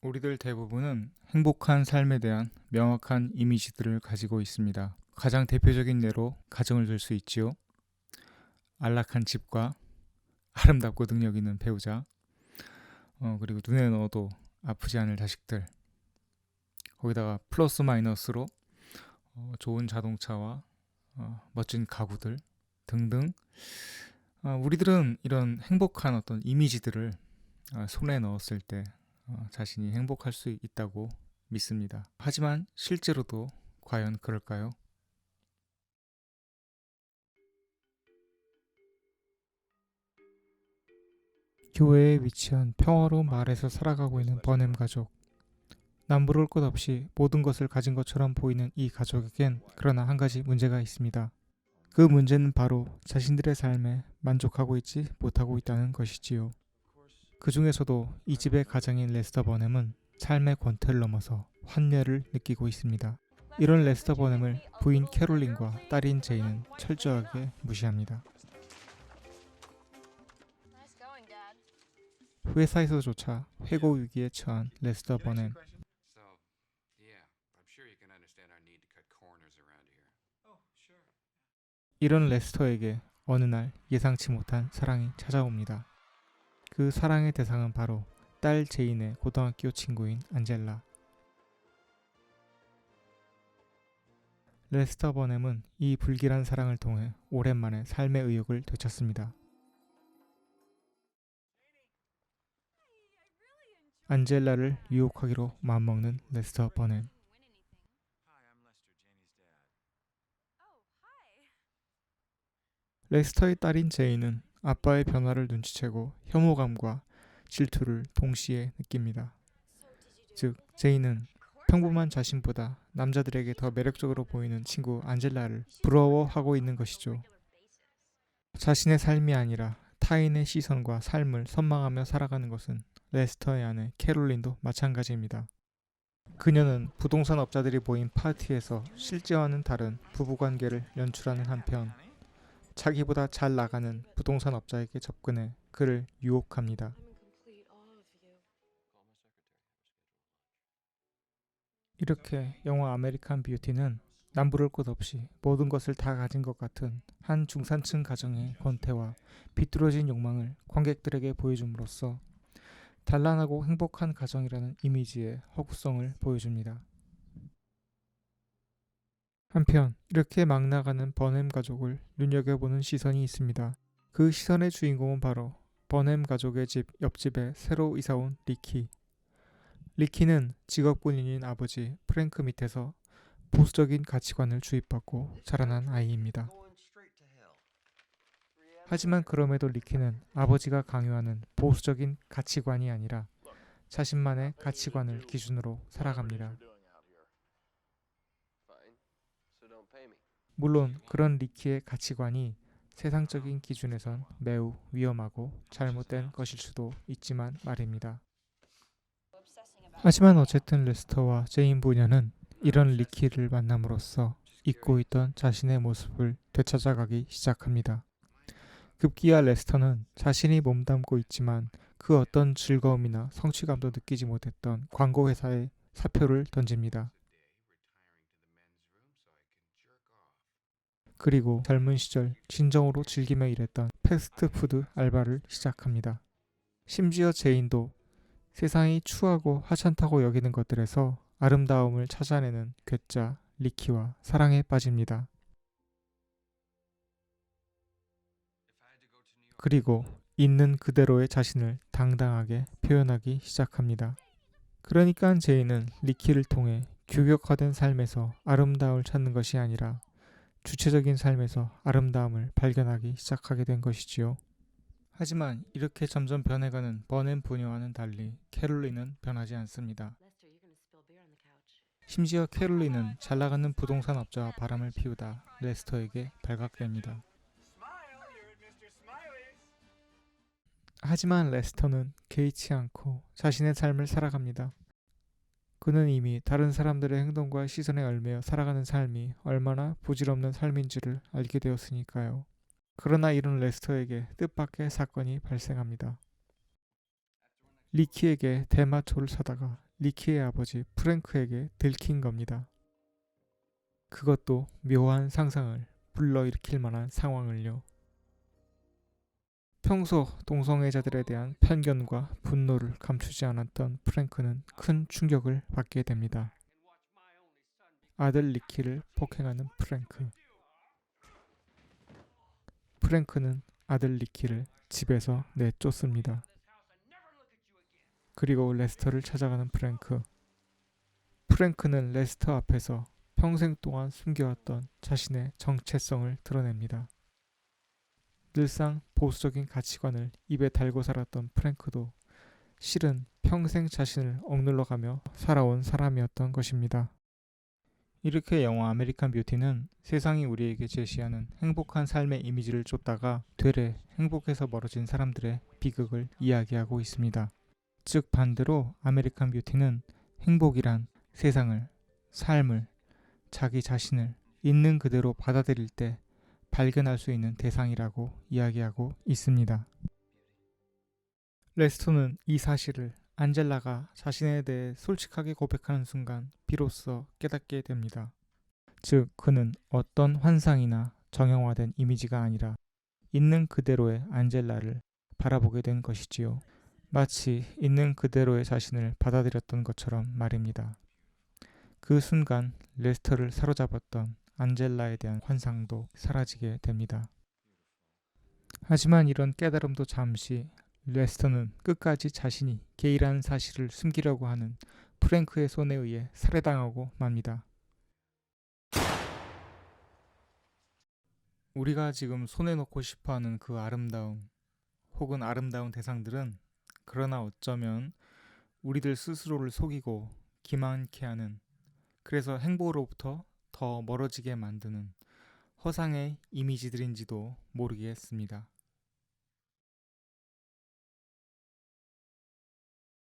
우리들 대부분은 행복한 삶에 대한 명확한 이미지들을 가지고 있습니다. 가장 대표적인 예로 가정을 들 수 있지요. 안락한 집과 아름답고 능력 있는 배우자, 그리고 눈에 넣어도 아프지 않을 자식들, 거기다가 플러스 마이너스로 좋은 자동차와 멋진 가구들 등등. 우리들은 이런 행복한 어떤 이미지들을 손에 넣었을 때 자신이 행복할 수 있다고 믿습니다. 하지만 실제로도 과연 그럴까요? 교회에 위치한 평화로운 마을에서 살아가고 있는 버넴 가족. 남부를 것 없이 모든 것을 가진 것처럼 보이는 이 가족에겐 그러나 한 가지 문제가 있습니다. 그 문제는 바로 자신들의 삶에 만족하고 있지 못하고 있다는 것이지요. 그 중에서도 이 집의 가장인 레스터 버넴은 삶의 권태를 넘어서 환멸을 느끼고 있습니다. 이런 레스터 버넴을 부인 캐롤린과 딸인 제이는 철저하게 무시합니다. 회사에서조차 회고 위기에 처한 레스터 버넴. 이런 레스터에게 어느 날 예상치 못한 사랑이 찾아옵니다. 그 사랑의 대상은 바로 딸 제인의 고등학교 친구인 안젤라. 레스터 버넴은 이 불길한 사랑을 통해 오랜만에 삶의 의욕을 되찾습니다. 안젤라를 유혹하기로 마음먹는 레스터 버넴. 레스터의 딸인 제인은 아빠의 변화를 눈치채고 혐오감과 질투를 동시에 느낍니다. 즉, 제인은 평범한 자신보다 남자들에게 더 매력적으로 보이는 친구 안젤라를 부러워하고 있는 것이죠. 자신의 삶이 아니라 타인의 시선과 삶을 선망하며 살아가는 것은 레스터의 아내 캐롤린도 마찬가지입니다. 그녀는 부동산 업자들이 모인 파티에서 실제와는 다른 부부관계를 연출하는 한편 자기보다 잘 나가는 부동산 업자에게 접근해 그를 유혹합니다. 이렇게 영화 아메리칸 뷰티는 남부를 것 없이 모든 것을 다 가진 것 같은 한 중산층 가정의 권태와 비뚤어진 욕망을 관객들에게 보여줌으로써 단란하고 행복한 가정이라는 이미지의 허구성을 보여줍니다. 한편 이렇게 막 나가는 버넴 가족을 눈여겨보는 시선이 있습니다. 그 시선의 주인공은 바로 버넴 가족의 집 옆집에 새로 이사온 리키. 리키는 직업군인인 아버지 프랭크 밑에서 보수적인 가치관을 주입받고 자라난 아이입니다. 하지만 그럼에도 리키는 아버지가 강요하는 보수적인 가치관이 아니라 자신만의 가치관을 기준으로 살아갑니다. 물론 그런 리키의 가치관이 세상적인 기준에선 매우 위험하고 잘못된 것일 수도 있지만 말입니다. 하지만 어쨌든 레스터와 제인 부녀는 이런 리키를 만남으로써 잊고 있던 자신의 모습을 되찾아가기 시작합니다. 급기야 레스터는 자신이 몸담고 있지만 그 어떤 즐거움이나 성취감도 느끼지 못했던 광고 회사에 사표를 던집니다. 그리고 젊은 시절 진정으로 즐기며 일했던 패스트푸드 알바를 시작합니다. 심지어 제인도 세상이 추하고 하찮다고 여기는 것들에서 아름다움을 찾아내는 괴짜 리키와 사랑에 빠집니다. 그리고 있는 그대로의 자신을 당당하게 표현하기 시작합니다. 그러니까 제인은 리키를 통해 규격화된 삶에서 아름다움을 찾는 것이 아니라 주체적인 삶에서 아름다움을 발견하기 시작하게 된 것이지요. 하지만 이렇게 점점 변해가는 버넴 부녀와는 달리 캐롤린은 변하지 않습니다. 심지어 캐롤린은 잘나가는 부동산 업자와 바람을 피우다 레스터에게 발각됩니다. 하지만 레스터는 개의치 않고 자신의 삶을 살아갑니다. 그는 이미 다른 사람들의 행동과 시선에 얽매여 살아가는 삶이 얼마나 부질없는 삶인지를 알게 되었으니까요. 그러나 이런 레스터에게 뜻밖의 사건이 발생합니다. 리키에게 대마초를 사다가 리키의 아버지 프랭크에게 들킨 겁니다. 그것도 묘한 상상을 불러일으킬 만한 상황을요. 평소 동성애자들에 대한 편견과 분노를 감추지 않았던 프랭크는 큰 충격을 받게 됩니다. 아들 리키를 폭행하는 프랭크. 프랭크는 아들 리키를 집에서 내쫓습니다. 그리고 레스터를 찾아가는 프랭크. 프랭크는 레스터 앞에서 평생 동안 숨겨왔던 자신의 정체성을 드러냅니다. 늘상 보수적인 가치관을 입에 달고 살았던 프랭크도 실은 평생 자신을 억눌러가며 살아온 사람이었던 것입니다. 이렇게 영화 아메리칸 뷰티는 세상이 우리에게 제시하는 행복한 삶의 이미지를 쫓다가 되레 행복에서 멀어진 사람들의 비극을 이야기하고 있습니다. 즉 반대로 아메리칸 뷰티는 행복이란 세상을, 삶을, 자기 자신을 있는 그대로 받아들일 때 발견할 수 있는 대상이라고 이야기하고 있습니다. 레스토는 이 사실을 안젤라가 자신에 대해 솔직하게 고백하는 순간 비로소 깨닫게 됩니다. 즉 그는 어떤 환상이나 정형화된 이미지가 아니라 있는 그대로의 안젤라를 바라보게 된 것이지요. 마치 있는 그대로의 자신을 받아들였던 것처럼 말입니다. 그 순간 레스터를 사로잡았던 안젤라에 대한 환상도 사라지게 됩니다. 하지만 이런 깨달음도 잠시 레스터는 끝까지 자신이 게이라는 사실을 숨기려고 하는 프랭크의 손에 의해 살해당하고 맙니다. 우리가 지금 손에 놓고 싶어하는 그 아름다움 혹은 아름다운 대상들은 그러나 어쩌면 우리들 스스로를 속이고 기만케 하는, 그래서 행복으로부터 더 멀어지게 만드는 허상의 이미지들인지도 모르겠습니다.